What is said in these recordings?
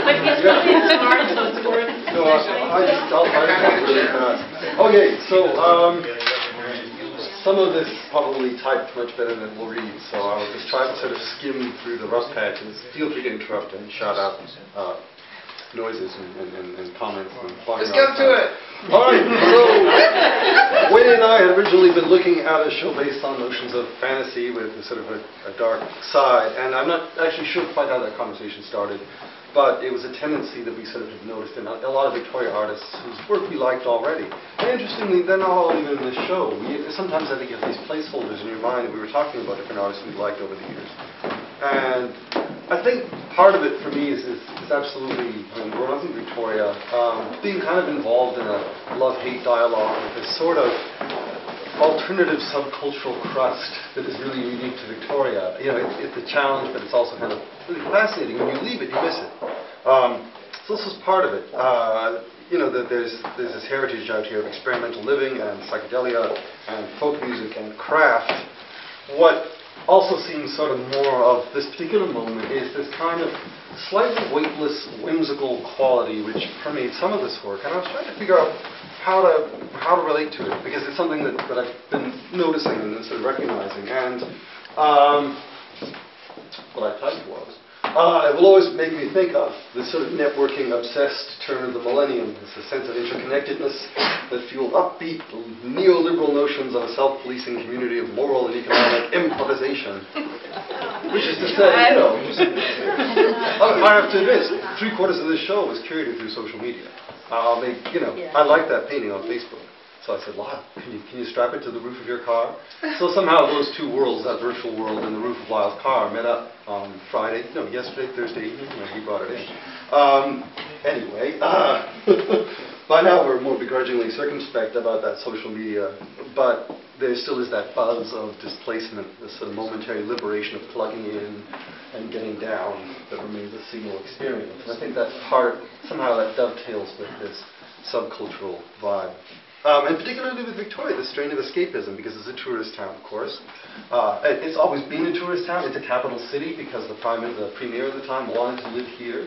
But he's really smart, so it's worth it. So I'll try to talk really fast. Okay, so some of this probably typed much better than we'll read, so I'll just try to sort of skim through the rough patches. Feel free to interrupt and shout out noises and comments and flying. Let's go to it. All right, so Wendy and I had originally been looking at a show based on notions of fantasy with a sort of a dark side, and I'm not actually sure quite how that conversation started, but it was a tendency that we sort of had noticed in a lot of Victoria artists whose work we liked already. And interestingly, they're not all even in this show. Sometimes I think you have these placeholders in your mind, and we were talking about different artists we liked over the years. And I think part of it for me is absolutely, growing up in Victoria, being kind of involved in a love-hate dialogue with this sort of alternative subcultural crust that is really unique to Victoria. You know, it's a challenge, but it's also kind of really fascinating. When you leave it, you miss it. So this was part of it. You know, that there's this heritage out here of experimental living and psychedelia and folk music and craft. What also seems sort of more of this particular moment is this kind of slightly weightless, whimsical quality which permeates some of this work. And I was trying to figure out how to relate to it, because it's something that I've been noticing and sort of recognizing. And what I typed was, it will always make me think of this sort of networking, obsessed turn of the millennium. It's a sense of interconnectedness that fueled upbeat, neoliberal notions of a self-policing community of moral and economic improvisation. Which is to say, you know, I have to admit, 3/4 of this show was curated through social media. I like that painting on Facebook. So I said, Lyle, can you strap it to the roof of your car? So somehow those two worlds, that virtual world and the roof of Lyle's car, met up on yesterday, Thursday evening, when he brought it in. Anyway, by now we're more begrudgingly circumspect about that social media, but there still is that buzz of displacement, this sort of momentary liberation of plugging in and getting down that remains a single experience. And I think that's somehow that dovetails with this subcultural vibe. And particularly with Victoria, the strain of escapism, because it's a tourist town, of course. It's always been a tourist town. It's a capital city because the premier at the time wanted to live here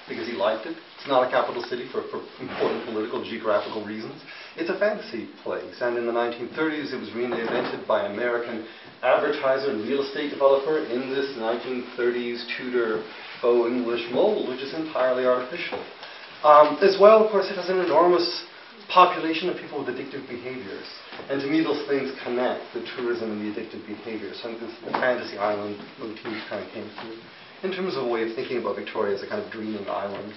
because he liked it. It's not a capital city for important political, geographical reasons. It's a fantasy place. And in the 1930s, it was reinvented by an American advertiser and real estate developer in this 1930s Tudor faux English mold, which is entirely artificial. As well, of course, it has an enormous population of people with addictive behaviors. And to me, those things connect, the tourism and the addictive behaviors. So I think the fantasy island motif kind of came through in terms of a way of thinking about Victoria as a kind of dreaming island.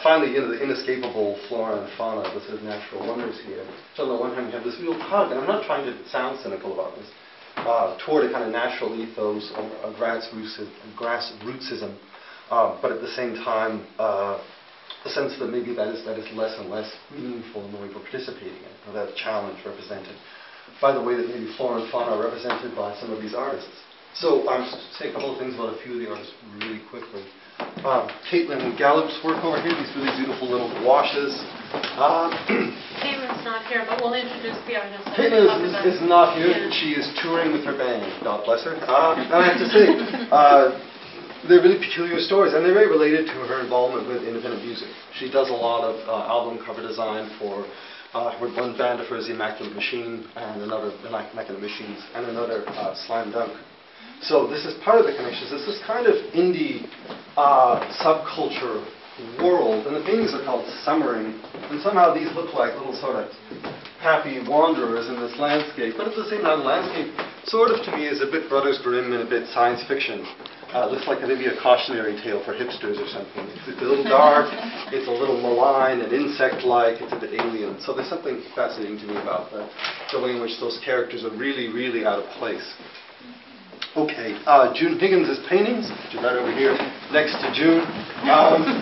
Finally, you know, the inescapable flora and fauna, the sort of natural wonders here. So on the one hand, you have this real tug, and I'm not trying to sound cynical about this, toward a kind of natural ethos or a grassrootsism, but at the same time, a sense that maybe that is less and less meaningful in the way we're participating in, or that challenge represented by the way that maybe flora and fauna are represented by some of these artists. So I'll say a couple of things about a few of the artists really quickly. Caitlin Gallup's work over here, these really beautiful little washes. Caitlin's not here, but we'll introduce the artist. Caitlin is not here. Yeah. She is touring with her band. God bless her. And I have to say, they're really peculiar stories, and they're very related to her involvement with independent music. She does a lot of album cover design for one band of hers, the Immaculate Machine, and another Immaculate Machines, and another Slam Dunk. So this is part of the connections. This is kind of indie subculture world, and the paintings are called Summering, and somehow these look like little sort of happy wanderers in this landscape, but at the same time, the landscape sort of to me is a bit Brothers Grimm and a bit science fiction. It looks like maybe a cautionary tale for hipsters or something. It's a little dark, it's a little malign and insect-like, it's a bit alien. So there's something fascinating to me about the way in which those characters are really, really out of place. Okay, June Higgins' paintings, which are right over here next to June.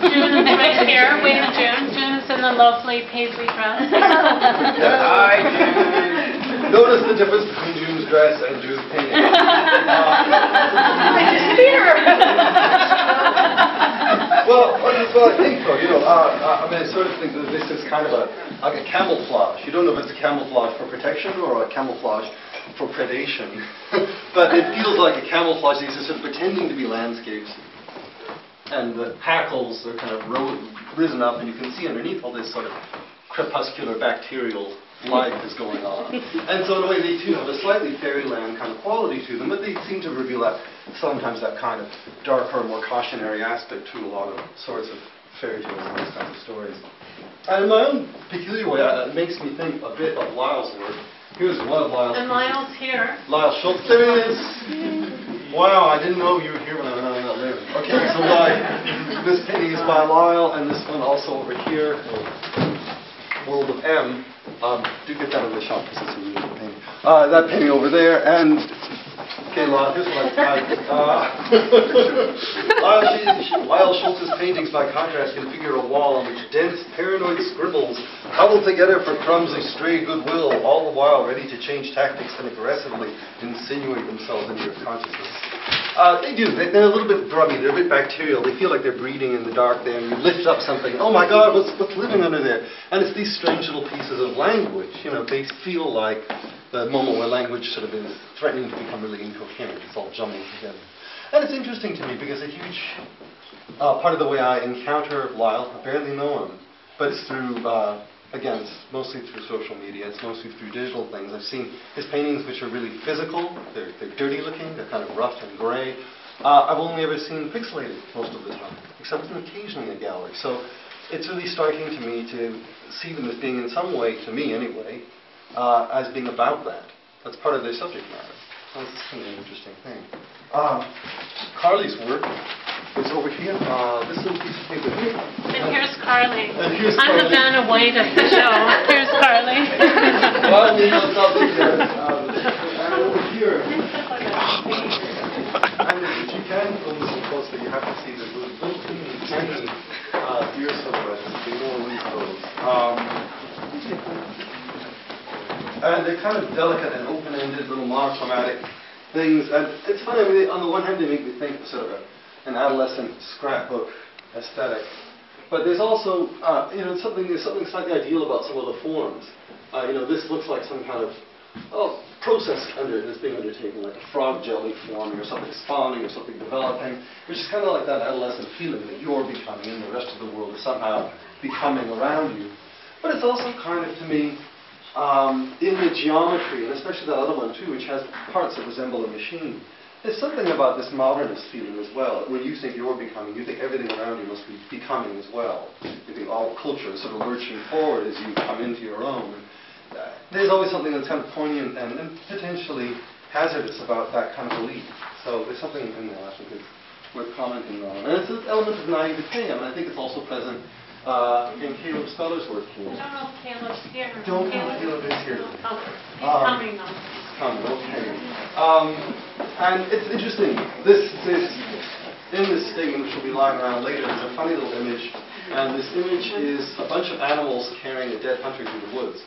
June is right here. Wave at June. June is in the lovely paisley dress. Hi, June. Notice the difference between June's dress and June's painting. I just see her. Well, I think so. You know, I mean, I sort of think that this is kind of like a camouflage. You don't know if it's a camouflage for protection or a camouflage for predation. But it feels like a camouflage. These are sort of pretending to be landscapes. and the hackles are kind of risen up, and you can see underneath all this sort of crepuscular bacterial life is going on. And so in a way they too have a slightly fairyland kind of quality to them, but they seem to reveal that sometimes that kind of darker, more cautionary aspect to a lot of sorts of fairy tales and those kinds of stories. And in my own peculiar way, it makes me think a bit of Lyle's work. Here's one of Lyle's And pieces. Lyle's here. Lyle Schultz, there he is! Wow, I didn't know you were here when I went on that limb. Okay, so this painting is by Lyle, and this one also over here, World of M. Do get that in the shop because it's a really good painting. That painting over there, and okay, Lyle, here's what Lyle Schultz's paintings, by contrast, configure a wall on which dense, paranoid scribbles huddle together for crumbs of stray goodwill, all the while ready to change tactics and aggressively insinuate themselves into your consciousness. They do. They're a little bit grubby. They're a bit bacterial. They feel like they're breeding in the dark there, and you lift up something. Oh my God, what's living under there? And it's these strange little pieces of language. You know, they feel like the moment where language sort of is threatening to become really incoherent. It's all jumbling together. And it's interesting to me because a huge part of the way I encounter Lyle, I barely know him, but it's through, again, it's mostly through social media, it's mostly through digital things. I've seen his paintings which are really physical, they're dirty looking, they're kind of rough and gray. I've only ever seen pixelated most of the time, except occasionally in a gallery. So it's really striking to me to see them as being in some way, to me anyway, as being about that. That's part of their subject matter. So this is kind of an interesting thing. Carly's work is over here. This little piece of paper here. And here's Carly. And here's I'm Carly. the Vanna White of the show. Here's Carly. Well, you know, it's up there. And over here. And if you can focus so closely, you have to see the little tiny ear silhouettes. The more leaf those. And they're kind of delicate and open-ended, little monochromatic things. And it's funny, I mean, on the one hand, they make me think of sort of an adolescent scrapbook aesthetic. But there's also, there's something slightly ideal about some of the forms. This looks like some kind of process that's being undertaken, like a frog jelly forming, or something spawning, or something developing, which is kind of like that adolescent feeling that you're becoming and the rest of the world is somehow becoming around you. But it's also kind of, to me, in the geometry, and especially that other one too, which has parts that resemble a machine. There's something about this modernist feeling as well. When you think you're becoming, you think everything around you must be becoming as well. You think all culture is sort of lurching forward as you come into your own. There's always something that's kind of poignant and potentially hazardous about that kind of belief. So there's something in there I think is worth commenting on. And it's an element of naivete, and I think it's also present in Caleb Speller's work here. I don't know if Caleb's here. Don't know if Caleb is here. Oh, he's coming though. He's coming, okay. And it's interesting. In this statement, which will be lying around later, there's a funny little image. And this image is a bunch of animals carrying a dead hunter through the woods.